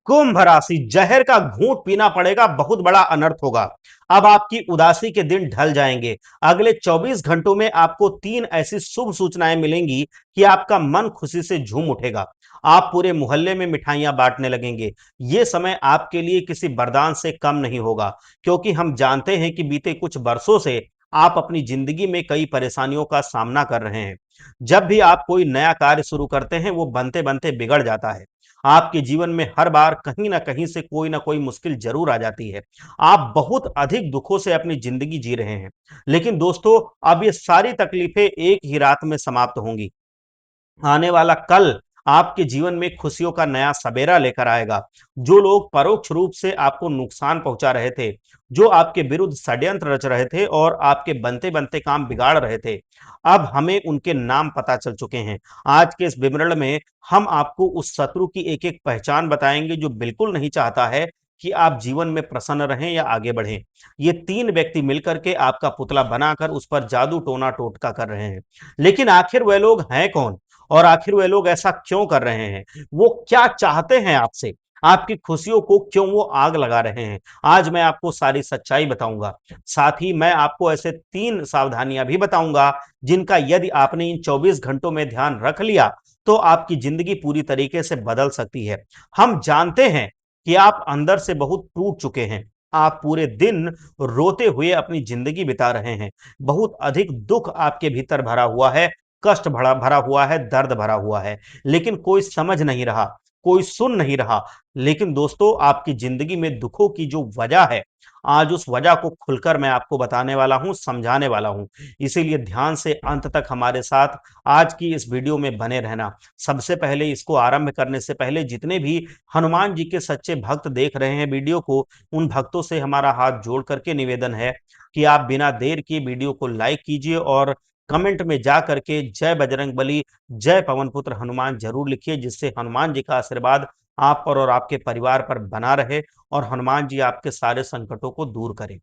कुंभ राशि, जहर का घूंट पीना पड़ेगा, बहुत बड़ा अनर्थ होगा। अब आपकी उदासी के दिन ढल जाएंगे। अगले 24 घंटों में आपको 3 ऐसी शुभ सूचनाएं मिलेंगी कि आपका मन खुशी से झूम उठेगा। आप पूरे मोहल्ले में मिठाइयां बांटने लगेंगे। ये समय आपके लिए किसी वरदान से कम नहीं होगा, क्योंकि हम जानते हैं कि बीते कुछ वर्षों से आप अपनी जिंदगी में कई परेशानियों का सामना कर रहे हैं। जब भी आप कोई नया कार्य शुरू करते हैं, वो बनते बनते बिगड़ जाता है। आपके जीवन में हर बार कहीं ना कहीं से कोई ना कोई मुश्किल जरूर आ जाती है। आप बहुत अधिक दुखों से अपनी जिंदगी जी रहे हैं। लेकिन दोस्तों, अब ये सारी तकलीफें एक ही रात में समाप्त होंगी। आने वाला कल आपके जीवन में खुशियों का नया सवेरा लेकर आएगा। जो लोग परोक्ष रूप से आपको नुकसान पहुंचा रहे थे, जो आपके विरुद्ध षड्यंत्र रच रहे थे और आपके बनते बनते काम बिगाड़ रहे थे, अब हमें उनके नाम पता चल चुके हैं। आज के इस विवरण में हम आपको उस शत्रु की एक एक पहचान बताएंगे जो बिल्कुल नहीं चाहता है कि आप जीवन में प्रसन्न रहें या आगे बढ़ें। ये 3 व्यक्ति मिलकर के आपका पुतला बनाकर उस पर जादू टोना टोटका कर रहे हैं। लेकिन आखिर वे लोग हैं कौन, और आखिर वे लोग ऐसा क्यों कर रहे हैं? वो क्या चाहते हैं आपसे? आपकी खुशियों को क्यों वो आग लगा रहे हैं? आज मैं आपको सारी सच्चाई बताऊंगा। साथ ही मैं आपको ऐसे 3 सावधानियां भी बताऊंगा जिनका यदि आपने इन 24 घंटों में ध्यान रख लिया तो आपकी जिंदगी पूरी तरीके से बदल सकती है। हम जानते हैं कि आप अंदर से बहुत टूट चुके हैं। आप पूरे दिन रोते हुए अपनी जिंदगी बिता रहे हैं। बहुत अधिक दुख आपके भीतर भरा हुआ है, कष्ट भरा भरा हुआ है, दर्द भरा हुआ है। लेकिन कोई समझ नहीं रहा, कोई सुन नहीं रहा। लेकिन दोस्तों, आपकी जिंदगी में दुखों की जो वजह है, आज उस वजह को खुलकर मैं आपको बताने वाला हूं, समझाने वाला हूं। इसीलिए ध्यान से अंत तक हमारे साथ आज की इस वीडियो में बने रहना। सबसे पहले इसको आरंभ करने से पहले जितने भी हनुमान जी के सच्चे भक्त देख रहे हैं वीडियो को, उन भक्तों से हमारा हाथ जोड़ करके निवेदन है कि आप बिना देर किए वीडियो को लाइक कीजिए और कमेंट में जा करके जय बजरंगबली, जय पवन पुत्र हनुमान जरूर लिखिए, जिससे हनुमान जी का आशीर्वाद आप पर और आपके परिवार पर बना रहे और हनुमान जी आपके सारे संकटों को दूर करें।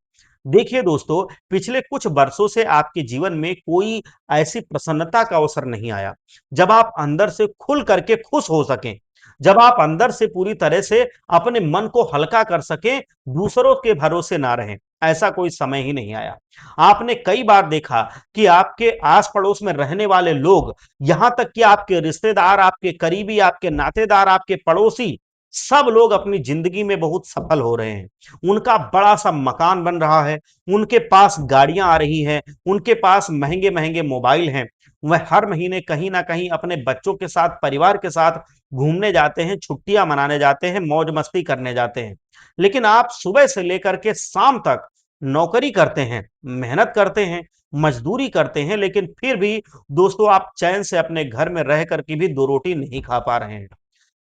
देखिए दोस्तों, पिछले कुछ वर्षों से आपके जीवन में कोई ऐसी प्रसन्नता का अवसर नहीं आया जब आप अंदर से खुल करके खुश हो सकें, जब आप अंदर से पूरी तरह से अपने मन को हल्का कर सकें, दूसरों के भरोसे ना रहें। ऐसा कोई समय ही नहीं आया। आपने कई बार देखा कि आपके आस पड़ोस में रहने वाले लोग, यहां तक कि आपके रिश्तेदार, आपके करीबी, आपके नातेदार, आपके पड़ोसी, सब लोग अपनी जिंदगी में बहुत सफल हो रहे हैं। उनका बड़ा सा मकान बन रहा है, उनके पास गाड़ियां आ रही हैं, उनके पास महंगे महंगे मोबाइल हैं। वह हर महीने कहीं ना कहीं अपने बच्चों के साथ, परिवार के साथ घूमने जाते हैं, छुट्टियां मनाने जाते हैं, मौज मस्ती करने जाते हैं। लेकिन आप सुबह से लेकर के शाम तक नौकरी करते हैं, मेहनत करते हैं, मजदूरी करते हैं, लेकिन फिर भी दोस्तों, आप चैन से अपने घर में रह करके भी 2 रोटी नहीं खा पा रहे हैं।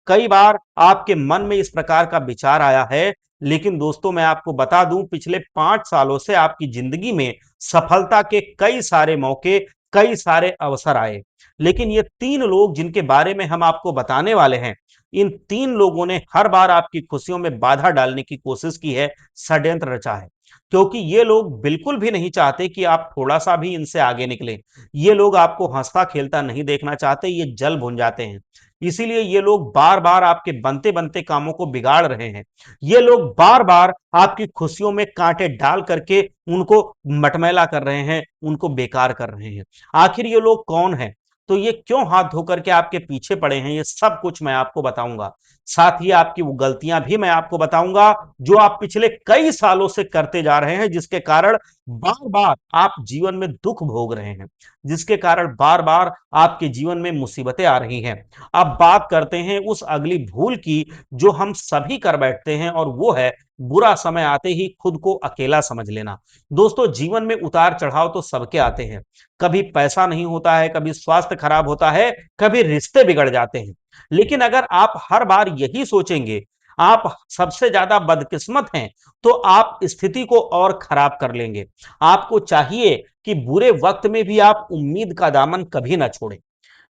कई बार आपके मन में इस प्रकार का विचार आया है, लेकिन दोस्तों, मैं आपको बता दूं, पिछले 5 सालों से आपकी जिंदगी में सफलता के कई सारे मौके, कई सारे अवसर आए। लेकिन ये 3 लोग जिनके बारे में हम आपको बताने वाले हैं, इन 3 लोगों ने हर बार आपकी खुशियों में बाधा डालने की कोशिश की है, षड्यंत्र रचा है। क्योंकि ये लोग बिल्कुल भी नहीं चाहते कि आप थोड़ा-सा भी इनसे आगे निकलें। ये लोग आपको हँसता-खेलता नहीं देखना चाहते, ये जल भुन जाते हैं। इसीलिए ये लोग बार-बार आपके बनते-बनते कामों को बिगाड़ रहे हैं। ये लोग बार-बार आपकी खुशियों में कांटे डाल करके उनको मटमैला कर रहे हैं, उनको बेकार कर रहे हैं। आखिर ये लोग कौन हैं? तो ये क्यों हाथ धो करके आपके पीछे पड़े हैं? ये सब कुछ मैं आपको बताऊंगा। साथ ही आपकी वो गलतियां भी मैं आपको बताऊंगा जो आप पिछले कई सालों से करते जा रहे हैं, जिसके कारण बार-बार आप जीवन में दुख भोग रहे हैं, जिसके कारण बार-बार आपके जीवन में मुसीबतें आ रही हैं। अब बात करते हैं उस अगली भूल की जो हम सभी कर बैठते हैं, और वो है बुरा समय आते ही खुद को अकेला समझ लेना। दोस्तों, जीवन में उतार चढ़ाव तो सबके आते हैं। कभी पैसा नहीं होता है, कभी स्वास्थ्य खराब होता है, कभी रिश्ते बिगड़ जाते हैं। लेकिन अगर आप हर बार यही सोचेंगे आप सबसे ज्यादा बदकिस्मत हैं, तो आप स्थिति को और खराब कर लेंगे। आपको चाहिए कि बुरे वक्त में भी आप उम्मीद का दामन कभी ना छोड़ें।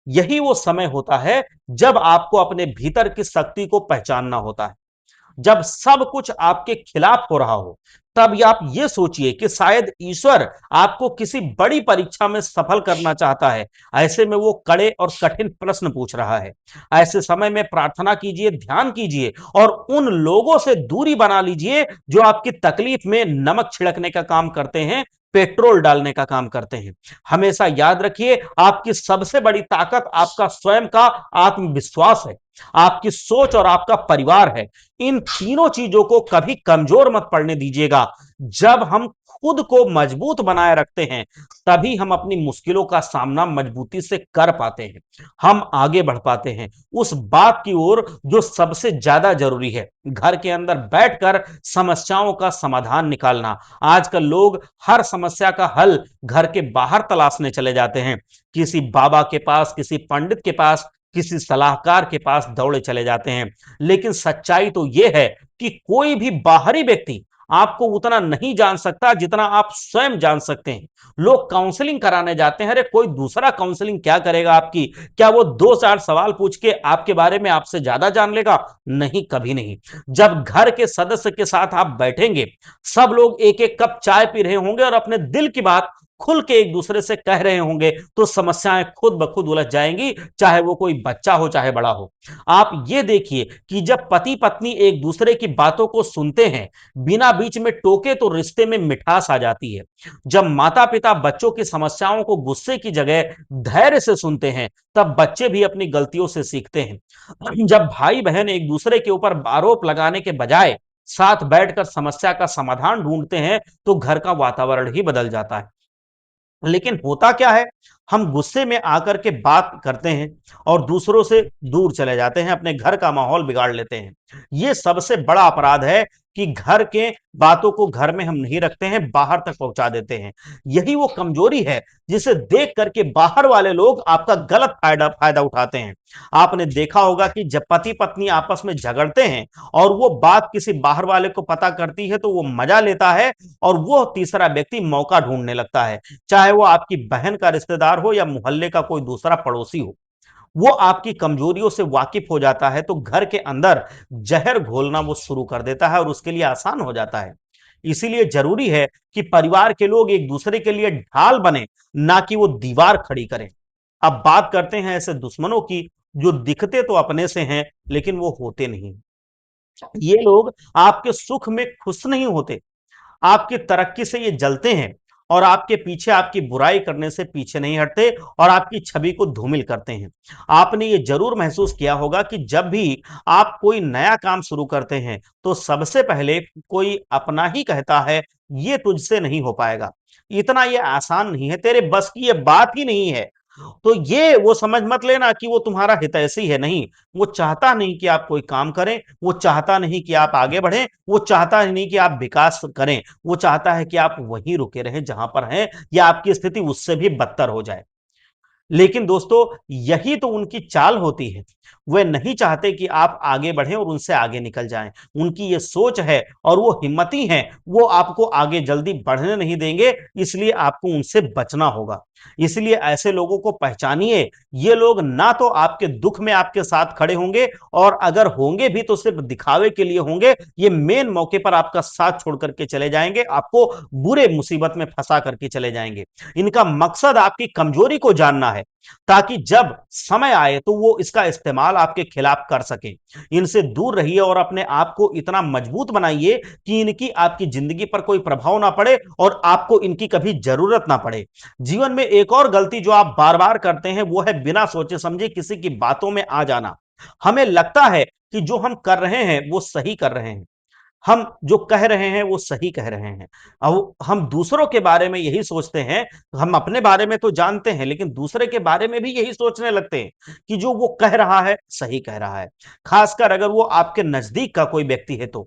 यही वो समय होता है जब आपको अपने भीतर की शक्ति को पहचानना होता है। जब सब कुछ आपके खिलाफ हो रहा हो, तब आप ये सोचिए कि शायद ईश्वर आपको किसी बड़ी परीक्षा में सफल करना चाहता है। ऐसे में वो कड़े और कठिन प्रश्न पूछ रहा है। ऐसे समय में प्रार्थना कीजिए, ध्यान कीजिए और उन लोगों से दूरी बना लीजिए जो आपकी तकलीफ में नमक छिड़कने का काम करते हैं, पेट्रोल डालने का काम करते हैं। हमेशा याद रखिए, आपकी सबसे बड़ी ताकत आपका स्वयं का आत्मविश्वास है, आपकी सोच और आपका परिवार है। इन तीनों चीजों को कभी कमजोर मत पड़ने दीजिएगा। जब हम खुद को मजबूत बनाए रखते हैं, तभी हम अपनी मुश्किलों का सामना मजबूती से कर पाते हैं, हम आगे बढ़ पाते हैं उस बात की ओर जो सबसे ज्यादा जरूरी है, घर के अंदर बैठकर समस्याओं का समाधान निकालना। आजकल लोग हर समस्या का हल घर के बाहर तलाशने चले जाते हैं, किसी बाबा के पास, किसी पंडित के पास, किसी सलाहकार के पास दौड़े चले जाते हैं। लेकिन सच्चाई तो यह है कि कोई भी बाहरी व्यक्ति आपको उतना नहीं जान सकता जितना आप स्वयं जान सकते हैं। लोग काउंसलिंग कराने जाते हैं, अरे कोई दूसरा काउंसलिंग क्या करेगा आपकी? क्या वो दो चार सवाल पूछ के आपके बारे में आपसे ज्यादा जान लेगा? नहीं, कभी नहीं। जब घर के सदस्य के साथ आप बैठेंगे, सब लोग एक एक कप चाय पी रहे होंगे और अपने दिल की बात खुल के एक दूसरे से कह रहे होंगे, तो समस्याएं खुद ब खुद उलझ जाएंगी, चाहे वो कोई बच्चा हो चाहे बड़ा हो। आप ये देखिए कि जब पति पत्नी एक दूसरे की बातों को सुनते हैं, बिना बीच में टोके, तो रिश्ते में मिठास आ जाती है। जब माता पिता बच्चों की समस्याओं को गुस्से की जगह धैर्य से सुनते हैं, तब बच्चे भी अपनी गलतियों से सीखते हैं। जब भाई बहन एक दूसरे के ऊपर आरोप लगाने के बजाय साथ बैठकर समस्या का समाधान ढूंढते हैं, तो घर का वातावरण ही बदल जाता है। लेकिन होता क्या है, हम गुस्से में आकर के बात करते हैं और दूसरों से दूर चले जाते हैं, अपने घर का माहौल बिगाड़ लेते हैं। यह सबसे बड़ा अपराध है कि घर के बातों को घर में हम नहीं रखते हैं, बाहर तक पहुंचा देते हैं। यही वो कमजोरी है जिसे देख करके बाहर वाले लोग आपका गलत फायदा फायदा उठाते हैं। आपने देखा होगा कि जब पति पत्नी आपस में झगड़ते हैं और वो बात किसी बाहर वाले को पता करती है, तो वो मजा लेता है और वो तीसरा व्यक्ति मौका ढूंढने लगता है, चाहे वो आपकी बहन का रिश्तेदार हो या मोहल्ले का कोई दूसरा पड़ोसी हो। वो आपकी कमजोरियों से वाकिफ हो जाता है, तो घर के अंदर जहर घोलना वो शुरू कर देता है और उसके लिए आसान हो जाता है। इसीलिए जरूरी है कि परिवार के लोग एक दूसरे के लिए ढाल बने, ना कि वो दीवार खड़ी करें। अब बात करते हैं ऐसे दुश्मनों की जो दिखते तो अपने से हैं, लेकिन वो होते नहीं। ये लोग आपके सुख में खुश नहीं होते, आपकी तरक्की से ये जलते हैं और आपके पीछे आपकी बुराई करने से पीछे नहीं हटते और आपकी छवि को धूमिल करते हैं। आपने ये जरूर महसूस किया होगा कि जब भी आप कोई नया काम शुरू करते हैं, तो सबसे पहले कोई अपना ही कहता है, ये तुझसे नहीं हो पाएगा, इतना ये आसान नहीं है, तेरे बस की ये बात ही नहीं है। तो ये वो समझ मत लेना कि वो तुम्हारा हितैषी है, नहीं। वो चाहता नहीं कि आप कोई काम करें, वो चाहता नहीं कि आप आगे बढ़ें, वो चाहता नहीं कि आप विकास करें, वो चाहता है कि आप वहीं रुके रहें जहां पर हैं, या आपकी स्थिति उससे भी बदतर हो जाए। लेकिन दोस्तों, यही तो उनकी चाल होती है। वे नहीं चाहते कि आप आगे बढ़ें और उनसे आगे निकल जाएं। उनकी ये सोच है और वो हिम्मती हैं, वो आपको आगे जल्दी बढ़ने नहीं देंगे, इसलिए आपको उनसे बचना होगा। इसलिए ऐसे लोगों को पहचानिए। ये लोग ना तो आपके दुख में आपके साथ खड़े होंगे, और अगर होंगे भी तो सिर्फ दिखावे के लिए होंगे। ये मेन मौके पर आपका साथ छोड़ करके चले जाएंगे, आपको बुरे मुसीबत में फंसा करके चले जाएंगे। इनका मकसद आपकी कमजोरी को जानना है, ताकि जब समय आए तो वो इसका इस्तेमाल आपके खिलाफ कर सके। इनसे दूर रहिए और अपने आप को इतना मजबूत बनाइए कि इनकी आपकी जिंदगी पर कोई प्रभाव ना पड़े और आपको इनकी कभी जरूरत ना पड़े। जीवन में एक और गलती जो आप बार बार करते हैं, वो है बिना सोचे समझे किसी की बातों में आ जाना। हमें लगता है कि जो हम कर रहे हैं वो सही कर रहे हैं, हम जो कह रहे हैं वो सही कह रहे हैं। अब हम दूसरों के बारे में यही सोचते हैं। हम अपने बारे में तो जानते हैं, लेकिन दूसरे के बारे में भी यही सोचने लगते हैं कि जो वो कह रहा है सही कह रहा है, खासकर अगर वो आपके नजदीक का कोई व्यक्ति है तो।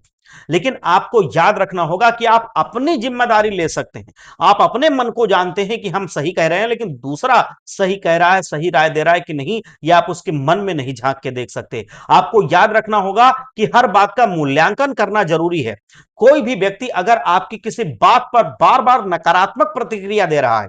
लेकिन आपको याद रखना होगा कि आप अपनी जिम्मेदारी ले सकते हैं। आप अपने मन को जानते हैं कि हम सही कह रहे हैं, लेकिन दूसरा सही कह रहा है, सही राय दे रहा है कि नहीं, यह आप उसके मन में नहीं झांक के देख सकते। आपको याद रखना होगा कि हर बात का मूल्यांकन करना जरूरी है। कोई भी व्यक्ति अगर आपकी किसी बात पर बार बार नकारात्मक प्रतिक्रिया दे रहा है,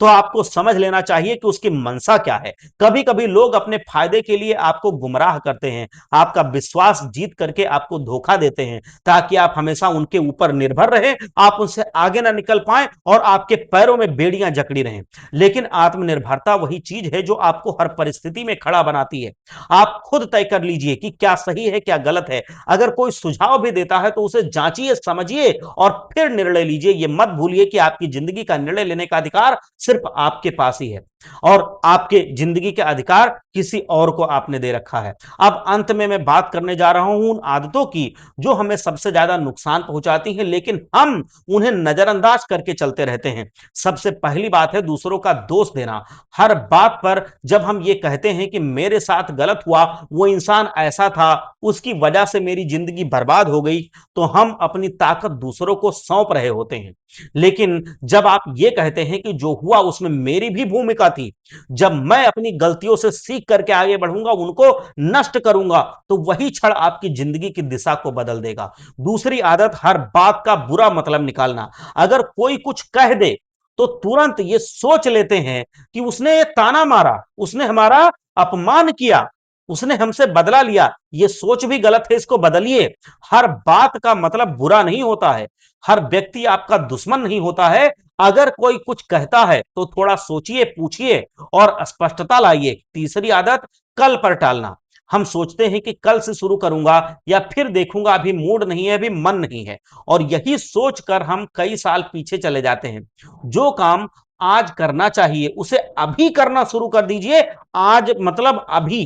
तो आपको समझ लेना चाहिए कि उसकी मंशा क्या है। कभी कभी लोग अपने फायदे के लिए आपको गुमराह करते हैं, आपका विश्वास जीत करके आपको धोखा देते हैं, ताकि आप हमेशा उनके ऊपर निर्भर रहे, आप उनसे आगे ना निकल पाए और आपके पैरों में बेड़ियां जकड़ी रहें। लेकिन आत्मनिर्भरता वही चीज है जो आपको हर परिस्थिति में खड़ा बनाती है। आप खुद तय कर लीजिए कि क्या सही है क्या गलत है। अगर कोई सुझाव भी देता है तो उसे जांचिए, समझिए और फिर निर्णय लीजिए। यह मत भूलिए कि आपकी जिंदगी का निर्णय लेने का अधिकार सिर्फ आपके पास ही है, और आपके जिंदगी के अधिकार किसी और को आपने दे रखा है। अब अंत में मैं बात करने जा रहा हूं उन आदतों की जो हमें सबसे ज्यादा नुकसान पहुंचाती हैं, लेकिन हम उन्हें नजरअंदाज करके चलते रहते हैं। सबसे पहली बात है दूसरों का दोष देना। हर बात पर जब हम ये कहते हैं कि मेरे साथ गलत हुआ, वो इंसान ऐसा था, उसकी वजह से मेरी जिंदगी बर्बाद हो गई, तो हम अपनी ताकत दूसरों को सौंप रहे होते हैं। लेकिन जब आप ये कहते हैं कि जो हुआ उसमें मेरी भी भूमिका थी, जब मैं अपनी गलतियों से सीख करके आगे बढ़ूंगा, उनको नष्ट करूंगा, तो वही क्षण आपकी जिंदगी की दिशा को बदल देगा। दूसरी आदत, हर बात का बुरा मतलब निकालना। अगर कोई कुछ कह दे तो तुरंत ये सोच लेते हैं कि उसने ये ताना मारा, उसने हमारा अपमान किया, उसने हमसे बदला लिया। ये सोच भी गलत है, इसको बदलिए। हर बात का मतलब बुरा नहीं होता है, हर व्यक्ति आपका दुश्मन नहीं होता है। अगर कोई कुछ कहता है तो थोड़ा सोचिए, पूछिए और स्पष्टता लाइए। तीसरी आदत, कल पर टालना। हम सोचते हैं कि कल से शुरू करूंगा या फिर देखूंगा, अभी मूड नहीं है, अभी मन नहीं है, और यही सोचकर हम कई साल पीछे चले जाते हैं। जो काम आज करना चाहिए उसे अभी करना शुरू कर दीजिए। आज मतलब अभी।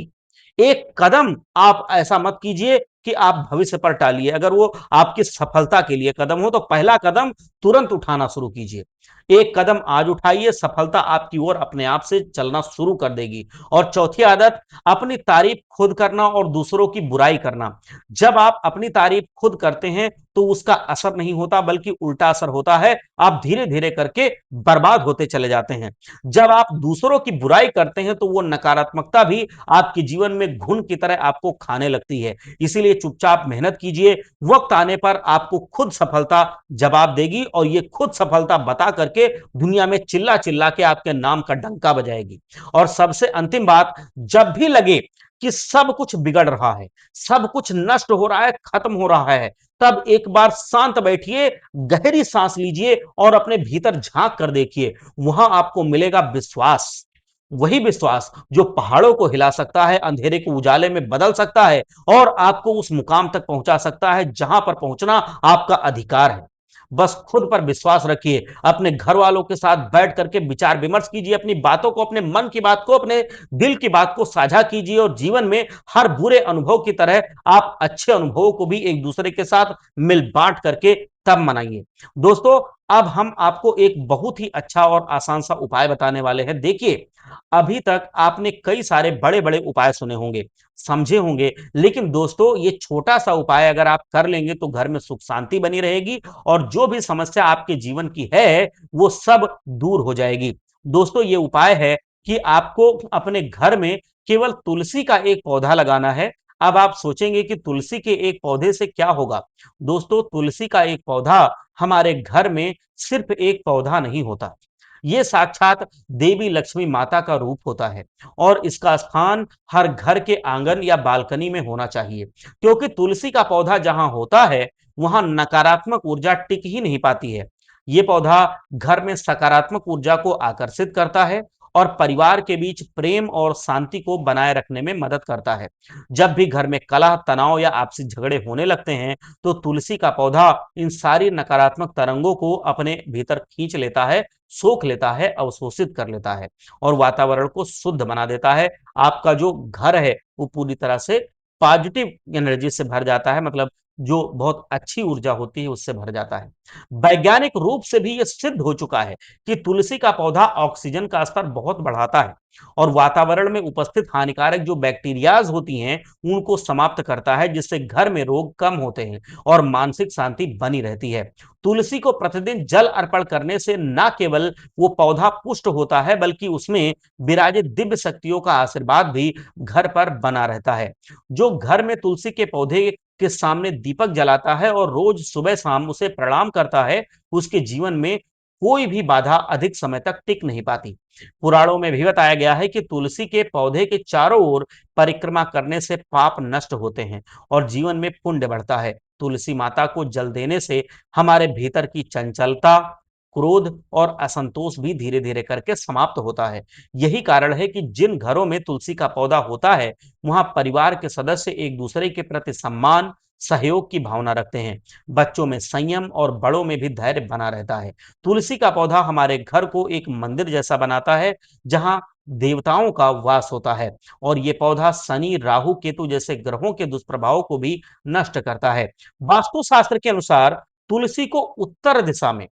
एक कदम आप ऐसा मत कीजिए कि आप भविष्य पर टालिए। अगर वो आपकी सफलता के लिए कदम हो तो पहला कदम तुरंत उठाना शुरू कीजिए। एक कदम आज उठाइए, सफलता आपकी ओर अपने आप से चलना शुरू कर देगी। और चौथी आदत, अपनी तारीफ खुद करना और दूसरों की बुराई करना। जब आप अपनी तारीफ खुद करते हैं तो उसका असर नहीं होता, बल्कि उल्टा असर होता है। आप धीरे धीरे करके बर्बाद होते चले जाते हैं। जब आप दूसरों की बुराई करते हैं तो वो नकारात्मकता भी आपके जीवन में घुन की तरह आपको खाने लगती है। इसीलिए चुपचाप मेहनत कीजिए, वक्त आने पर आपको खुद सफलता जवाब देगी, और ये खुद सफलता बता करके दुनिया में चिल्ला चिल्ला के आपके नाम का डंका बजाएगी। और सबसे अंतिम बात, जब भी लगे कि सब कुछ बिगड़ रहा है, सब कुछ नष्ट हो रहा है, खत्म हो रहा है, तब एक बार शांत बैठिए, गहरी सांस लीजिए और अपने भीतर झांक कर देखिए। वहां आपको मिलेगा विश्वास। वही विश्वास जो पहाड़ों को हिला सकता है, अंधेरे को उजाले में बदल सकता है और आपको उस मुकाम तक पहुंचा सकता है जहां पर पहुंचना आपका अधिकार है। बस खुद पर विश्वास रखिए, अपने घर वालों के साथ बैठ करके विचार विमर्श कीजिए, अपनी बातों को, अपने मन की बात को, अपने दिल की बात को साझा कीजिए, और जीवन में हर बुरे अनुभव की तरह आप अच्छे अनुभवों को भी एक दूसरे के साथ मिल बांट करके तब मनाइए। दोस्तों, अब हम आपको एक बहुत ही अच्छा और आसान सा उपाय बताने वाले हैं। देखिए, अभी तक आपने कई सारे बड़े बड़े उपाय सुने होंगे, समझे होंगे, लेकिन दोस्तों ये छोटा सा उपाय अगर आप कर लेंगे तो घर में सुख शांति बनी रहेगी, और जो भी समस्या आपके जीवन की है वो सब दूर हो जाएगी। दोस्तों, ये उपाय है कि आपको अपने घर में केवल तुलसी का एक पौधा लगाना है। अब आप सोचेंगे कि तुलसी के एक पौधे से क्या होगा। दोस्तों, तुलसी का एक पौधा हमारे घर में सिर्फ एक पौधा नहीं होता, ये साक्षात देवी लक्ष्मी माता का रूप होता है, और इसका स्थान हर घर के आंगन या बालकनी में होना चाहिए। क्योंकि तुलसी का पौधा जहां होता है वहां नकारात्मक ऊर्जा टिक ही नहीं पाती है। ये पौधा घर में सकारात्मक ऊर्जा को आकर्षित करता है और परिवार के बीच प्रेम और शांति को बनाए रखने में मदद करता है। जब भी घर में कलह, तनाव या आपसी झगड़े होने लगते हैं तो तुलसी का पौधा इन सारी नकारात्मक तरंगों को अपने भीतर खींच लेता है, सोख लेता है, अवशोषित कर लेता है, और वातावरण को शुद्ध बना देता है। आपका जो घर है वो पूरी तरह से पॉजिटिव एनर्जी से भर जाता है, मतलब जो बहुत अच्छी ऊर्जा होती है उससे भर जाता है। वैज्ञानिक रूप से भी यह सिद्ध हो चुका है कि तुलसी का पौधा ऑक्सीजन का स्तर बहुत बढ़ाता है और वातावरण में उपस्थित हानिकारक जो बैक्टीरियाज होती हैं उनको समाप्त करता है, जिससे घर में रोग कम होते हैं और मानसिक शांति बनी रहती है। तुलसी को प्रतिदिन जल अर्पण करने से न केवल वो पौधा पुष्ट होता है, बल्कि उसमें विराजित दिव्य शक्तियों का आशीर्वाद भी घर पर बना रहता है। जो घर में तुलसी के पौधे के सामने दीपक जलाता है और रोज सुबह शाम उसे प्रणाम करता है, उसके जीवन में कोई भी बाधा अधिक समय तक टिक नहीं पाती। पुराणों में भी बताया गया है कि तुलसी के पौधे के चारों ओर परिक्रमा करने से पाप नष्ट होते हैं और जीवन में पुण्य बढ़ता है। तुलसी माता को जल देने से हमारे भीतर की चंचलता, क्रोध और असंतोष भी धीरे धीरे करके समाप्त होता है। यही कारण है कि जिन घरों में तुलसी का पौधा होता है, वहां परिवार के सदस्य एक दूसरे के प्रति सम्मान, सहयोग की भावना रखते हैं। बच्चों में संयम और बड़ों में भी धैर्य बना रहता है। तुलसी का पौधा हमारे घर को एक मंदिर जैसा बनाता है, जहां देवताओं का वास होता है। और ये पौधा शनि, राहु, केतु जैसे ग्रहों के दुष्प्रभावों को भी नष्ट करता है। वास्तु शास्त्र के अनुसार तुलसी को उत्तर दिशा में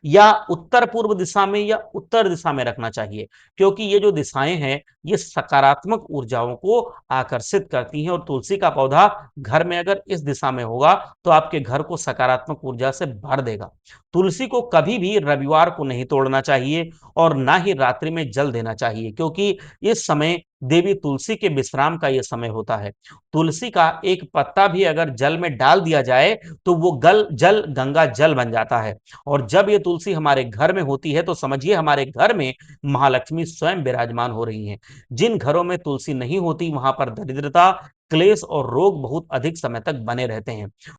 या उत्तर पूर्व दिशा में या उत्तर दिशा में रखना चाहिए, क्योंकि ये जो दिशाएं हैं, ये सकारात्मक ऊर्जाओं को आकर्षित करती हैं। और तुलसी का पौधा घर में अगर इस दिशा में होगा, तो आपके घर को सकारात्मक ऊर्जा से भर देगा। तुलसी को कभी भी रविवार को नहीं तोड़ना चाहिए और ना ही रात्रि में जल देना चाहिए, क्योंकि इस समय देवी तुलसी के विश्राम का यह समय होता है। तुलसी का एक पत्ता भी अगर जल में डाल दिया जाए, तो वो गल जल गंगा जल बन जाता है। और जब ये तुलसी हमारे घर में होती है, तो समझिए हमारे घर में महालक्ष्मी स्वयं विराजमान हो रही हैं। जिन घरों में तुलसी नहीं होती, वहां पर दरिद्रता, क्लेश और रोग बहुत अधिक समय तक बने रहते हैं।